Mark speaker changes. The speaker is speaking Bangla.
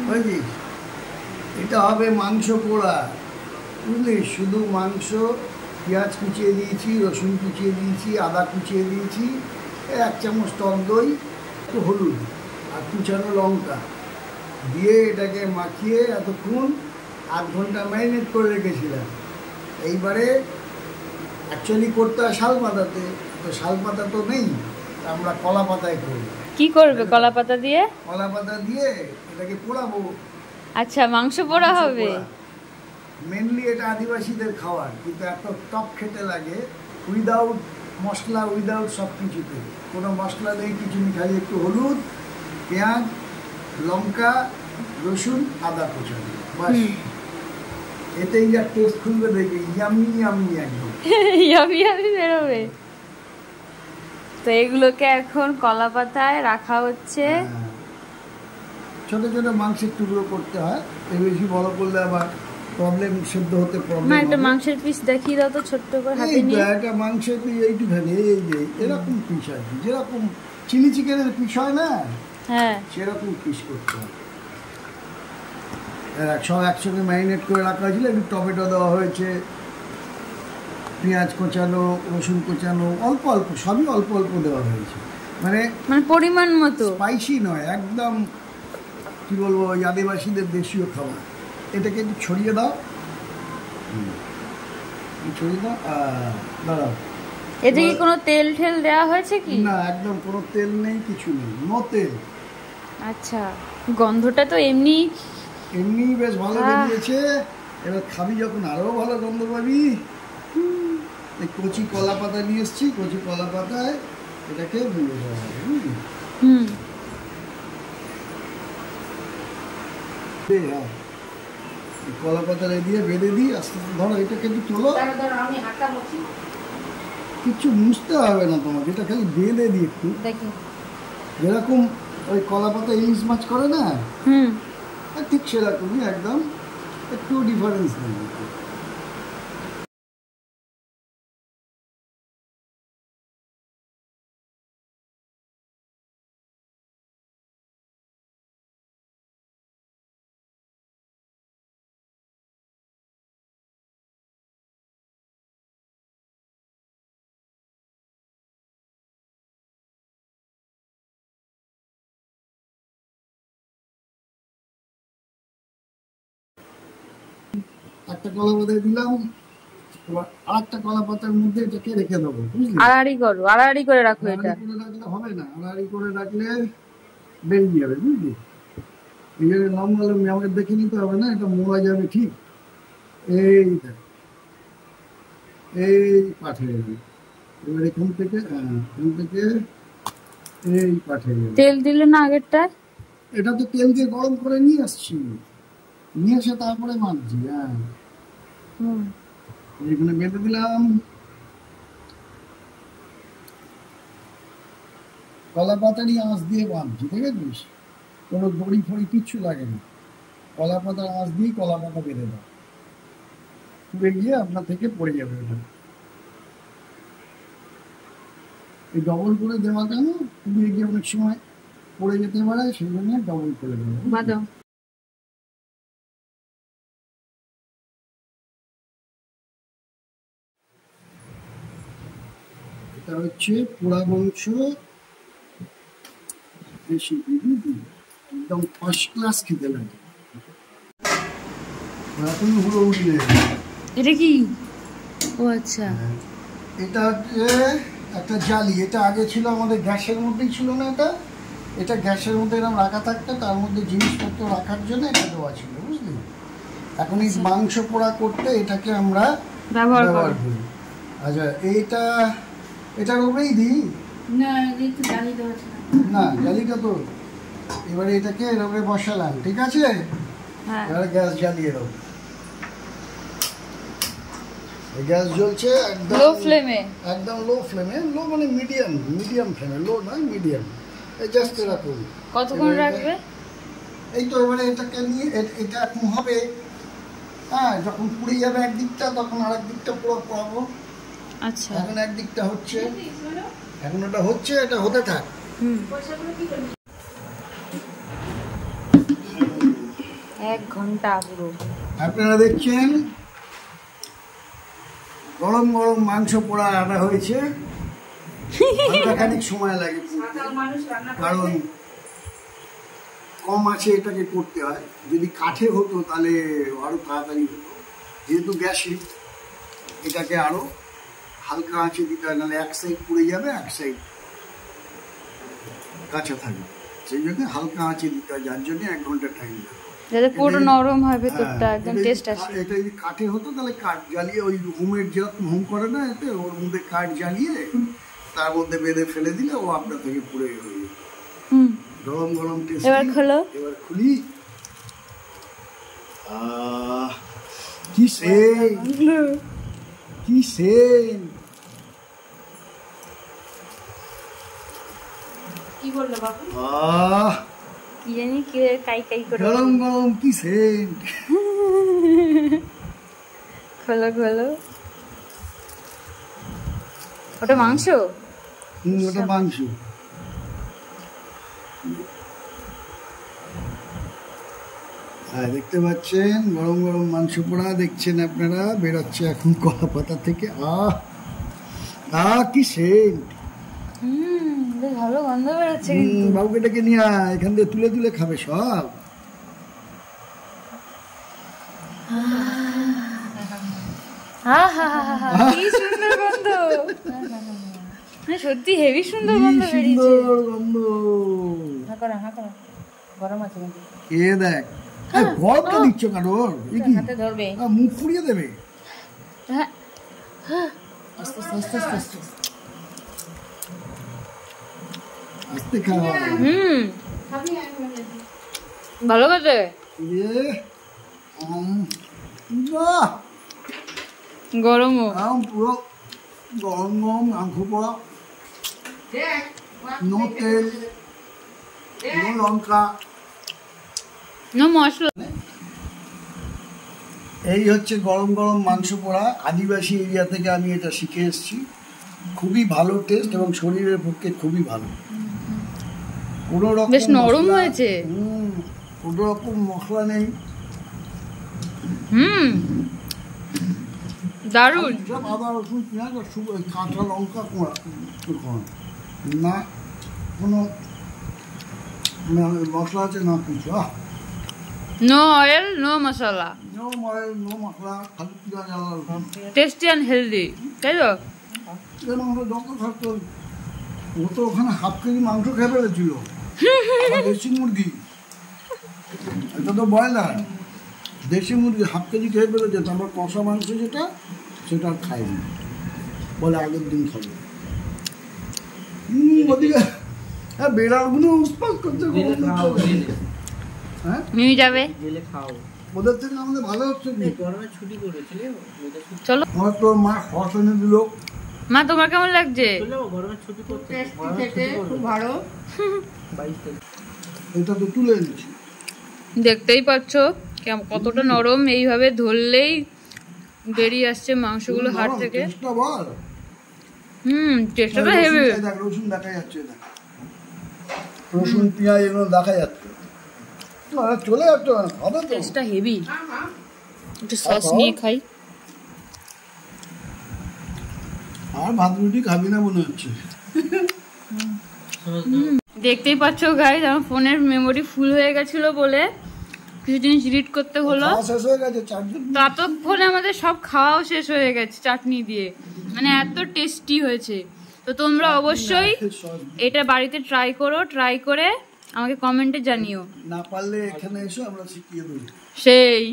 Speaker 1: বুঝলিস, এটা হবে মাংস পোড়া, বুঝলি? শুধু মাংস, পেঁয়াজ কুচিয়ে দিয়েছি, রসুন কুচিয়ে দিয়েছি, আদা কুচিয়ে দিয়েছি, 1 চামচ টক দই, একটু হলুদ আর কুচানো লঙ্কা দিয়ে এটাকে মাখিয়ে এতক্ষণ 8 ঘন্টা ম্যারিনেট করে রেখেছিলাম। এইবারে অ্যাকচুয়ালি করতে হয় শাল পাতাতে, তো শাল পাতা তো নেই, আমরা কলা পাতায় করি।
Speaker 2: কি করবে কলা পাতা দিয়ে?
Speaker 1: কলা পাতা দিয়ে এটাকে পোড়াবো।
Speaker 2: আচ্ছা, মাংস পোড়া হবে।
Speaker 1: মেনলি এটা আদিবাসীদের খাবার, কিন্তু এত টক খেতে লাগে, উইদাউট মশলা, উইদাউট সব কিছুতে, কোনো মশলা নেই, কিছু নেই, খালি একটু হলুদ, পেঁয়াজ, লঙ্কা, রসুন, আদা কুচানো, বাস। এতেই যা টেস্ট খুলবে দেখবি, ইয়ামি ইয়ামি একদম
Speaker 2: ইয়ামি ইয়ামি বেরোবে। তো এগুলোকে এখন কলা পাতায় রাখা হচ্ছে।
Speaker 1: ছোট ছোট মাংসের টুকরো করতে হয়, এর বেশি বড় করলে আবার প্রবলেম, সেদ্ধ হতে প্রবলেম।
Speaker 2: না, একটা মাংসের পিস দেখিয়ে দাও তো, ছোট্ট করে হাতে নিয়ে।
Speaker 1: একটা মাংসের পিস এইটুখানি, এই যে এরকম পিস আর কি, যেরকম চিলি চিকেনের পিস হয় না,
Speaker 2: হ্যাঁ,
Speaker 1: সেরকম পিস করতে হয়। সব একসঙ্গে ম্যারিনেট করে রাখা হয়েছিল, একটু টমেটো দেওয়া হয়েছে, পেঁয়াজ কোচানো, রসুন কোচানো, অল্প অল্প, সবই অল্প অল্প দেওয়া হয়েছে, মানে
Speaker 2: পরিমাণ মতো,
Speaker 1: স্পাইসি নয়, একদম কি বলবো, আদিবাসীদের দেশীয় খাবার। এটাকে একটু ছড়িয়ে দাও, ছড়িয়ে দাও, দাঁড়াও।
Speaker 2: এতে কি কোনো তেল ঠেল দেওয়া হয়েছে কি?
Speaker 1: না, একদম কোনো তেল নেই, কিছু নেই, নো তেল।
Speaker 2: আচ্ছা, গন্ধটা তো এমনি
Speaker 1: বেশ ভালো বেরিয়েছে। এবার খাবি যখন আরো ভালো গন্ধ পাবি। এই কচি কলা পাতা নিয়ে এসছি, কচি কলা পাতায় এটাকে ভুলে দেওয়া হবে। হ্যাঁ, কলা পাতা দিয়ে বেঁধে দিই, আস্তে আস্তে ধরো, এটাকে একটু তোলো, কিছু মুছতে হবে না তোমাকে, এটা খালি বেঁধে দিই একটু, যেরকম ওই কলা পাতা ইলিশ মাছ করে না, ঠিক সেরকমই একদম, একটু ডিফারেন্স নেই। একটা কলা পাতায় দিলাম, এবার আরেকটা কলা পাতার মধ্যে এটাকে রেখে দেবো, বুঝলি?
Speaker 2: আড়াআড়ি করো, আড়াআড়ি করে রাখো। এটা
Speaker 1: করে রাখলে হবে না, আড়াআড়ি করে রাখলে বেরিয়ে যাবে, বুঝলি? এই জন্য নর্মাল আমাকে দেখে নিতে হবে না, এটা মোড়া যাবে ঠিক। এই পাঠিয়ে যাবে, এবার এখান থেকে এই পাঠিয়ে যাবে।
Speaker 2: তেল দিলে না আগেরটা?
Speaker 1: এটা তো তেল দিয়ে গরম করে নিয়ে আসছি, নিয়ে এসে তারপরে মাখছি। হ্যাঁ, এখানে বেঁধে দিলাম, কলা পাতারই আঁশ দিয়ে বাঁধছি, ঠিক আছে? কোনো দড়ি ফড়ি কিচ্ছু লাগে না, কলা পাতার আঁশ দিয়ে কলা পাতা বেঁধে দাও, পুড়ে গিয়ে আপনার থেকে পড়ে যাবে। ওটা এই ডবল করে দেওয়া কেন, পুড়ে গিয়ে অনেক সময় পড়ে যেতে পারে, সেই জন্য ডবল করে দেবো। এটা হচ্ছে পোড়া মাংস, একদম ফার্স্ট ক্লাস খেতে লাগে। এখন পুরো উঠলে
Speaker 2: এটা কি? ও আচ্ছা,
Speaker 1: এটা হচ্ছে একটা জালি, এটা আগে ছিল আমাদের গ্যাসের মধ্যেই ছিল না, এটা গ্যাসের মধ্যে এরকম রাখা থাকতো, তার মধ্যে জিনিসপত্র রাখার জন্য এটা দেওয়া ছিল, বুঝলি? এখন এই মাংস পোড়া করতে এটাকে আমরা ব্যবহার করি। আচ্ছা, এটার উপরেই দিই না, জালিটা তো এবারে এটাকে এরকম বসালাম, ঠিক আছে? এবারে গ্যাস জ্বালিয়ে দেবো, গ্যাস জ্বলছে একদম লো ফ্লেমে, একদম লো ফ্লেমে, লো মানে মিডিয়াম ফ্লেমে, লো নয় মিডিয়াম, এই জাস্ট এরকম।
Speaker 2: কতক্ষণ রাখবে?
Speaker 1: এই তো এবারে এটাকে নিয়ে এটা এখন হবে, হ্যাঁ, যখন পুড়ে যাবে একদিকটা, তখন আরেক দিকটা পুরো পোড়াবো।
Speaker 2: আচ্ছা,
Speaker 1: এখন একদিকটা হচ্ছে, এখন ওটা হচ্ছে, এটা হতে থাক।
Speaker 2: 1 ঘন্টা পুরো।
Speaker 1: আপনারা দেখছেন গরম গরম মাংস পোড়া আনা হয়েছে। খানিক সময় লাগে কারণ কম আছে এটাকে করতে হয়। যদি কাঠে হতো তাহলে আরো তাড়াতাড়ি হতো, যেহেতু গ্যাসে এটাকে আরো হালকা আঁচে দিতে হয়, নাহলে এক সাইড পুড়ে যাবে এক সাইড কাঁচা থাকবে। সেই জন্য হালকা আঁচে দিতে হয়, যার জন্য 1 ঘন্টা টাইম লাগে,
Speaker 2: যাতে পুরো নরম হয় ভেতরটা, একদম টেস্ট আসে।
Speaker 1: এটা যদি কাঠে হতো তাহলে কাঠ জ্বালিয়ে ওই হোমের যেরকম হোম করে না, এতে ওর মধ্যে কাঠ জ্বালিয়ে তার মধ্যে বেঁধে ফেলে দিলে ও আপনার থেকে পুড়ে হয়ে যেত। গরম গরম টেস্ট।
Speaker 2: এবার খোলো।
Speaker 1: এবার খুলি। কি সেন্ট, কি সেন্ট।
Speaker 2: কি বললো বাবু?
Speaker 1: আহ,
Speaker 2: কি জানি কি কাই কাই করে।
Speaker 1: গরম গরম কি সেন্ট।
Speaker 2: খোলো খোলো। ওটা মাংস?
Speaker 1: ওটা মাংস। হ্যাঁ, দেখতে পাচ্ছেন গরম গরম মাংস পোড়া দেখছেন আপনারা, বেরোচ্ছে এখন কলা পাতা থেকে। কি সেন্ট।
Speaker 2: বেশ ভালো গন্ধ বেরোচ্ছে কিন্তু।
Speaker 1: বাবুকে ডেকে নিয়ে আয়, এখান থেকে তুলে তুলে খাবে সব।
Speaker 2: কি সুন্দর গন্ধ, সত্যি হেভি সুন্দর গন্ধ বেরিয়েছে।
Speaker 1: সুন্দর গন্ধ।
Speaker 2: গরম আছে কিন্তু।
Speaker 1: এ দেখ, গরমটা দিচ্ছ কারোর
Speaker 2: হাতে ধরবে,
Speaker 1: মুখ পুড়িয়ে দেবে।
Speaker 2: আস্তে আস্তে আস্তে আস্তে
Speaker 1: আস্তে খাওয়া।
Speaker 2: ভালো কথা। গরম
Speaker 1: পুরো গরম গরম মাংস পোড়া, নো তেল, নো লঙ্কা,
Speaker 2: নো মশলা।
Speaker 1: এই হচ্ছে গরম গরম মাংস পোড়া। আদিবাসী এরিয়া থেকে আমি এটা শিখে এসেছি। খুবই ভালো টেস্ট এবং শরীরের পক্ষে খুবই ভালো। কোনো রকম
Speaker 2: বেশ নরম হয়েছে।
Speaker 1: কোনো রকম মশলা নেই।
Speaker 2: দারুণ।
Speaker 1: আদা রসুন পেঁয়াজ আর কাঁচা লঙ্কা না, কোনো মশলা আছে না কিছু।
Speaker 2: নো অয়েল, নো মশলা,
Speaker 1: নো অয়েল, নো মশলা, খালি পেঁয়াজ আদা রসুন।
Speaker 2: টেস্টি অ্যান্ড হেলদি, তাই তো?
Speaker 1: এর মাংস যত থাকতো, ও তো ওখানে 1/2 কেজি মাংস খেয়ে ফেলেছিল। দেশি মুরগি, এটা তো ব্রয়লার। দেশি মুরগি 1/2 কেজি খেয়ে ফেলেছে। তারপর কষা মাংস যেটা, সেটা আর খাইনি, বলে আগের দিন খাবো। ওদিকে হ্যাঁ, বেড়ালগুলো উৎপাত করছে। হ্যাঁ,
Speaker 2: নিয়ে যাবে
Speaker 1: ওদের থেকে আমাদের ভালো হচ্ছে কি?
Speaker 2: চলো।
Speaker 1: আমার তো মা খস এনে দিল।
Speaker 2: মা, তোমার কেমন লাগছে?
Speaker 1: এটা তো তুলে এনেছি।
Speaker 2: দেখতেই পাচ্ছ কতটা নরম, এইভাবে ধরলেই বেরিয়ে আসছে মাংসগুলো হাড় থেকে। টেস্টটা তো হেভি।
Speaker 1: রসুন দেখা যাচ্ছে, রসুন পেঁয়াজ এগুলো দেখা যাচ্ছে, চলে যাচ্ছে। হবে তো,
Speaker 2: টেস্টটা হেভি। একটু সস নিয়ে খাই।
Speaker 1: আর ভাত রুটি খাবি না মনে হচ্ছে।
Speaker 2: দেখতেই পাচ্ছ গাইস, আমার ফোনের মেমোরি ফুল হয়ে গেছিল বলে কিছু জিনিস ডিলিট করতে হলো।
Speaker 1: শেষ হয়ে গেছে,
Speaker 2: ততক্ষণে আমাদের সব খাওয়াও শেষ হয়ে গেছে চাটনি দিয়ে। মানে এত টেস্টি হয়েছে। তো তোমরা অবশ্যই এটা বাড়িতে ট্রাই করো, ট্রাই করে আমাকে কমেন্টে জানিও।
Speaker 1: না পারলে এখানে এসো, আমরা শিখিয়ে দেবো।
Speaker 2: সেই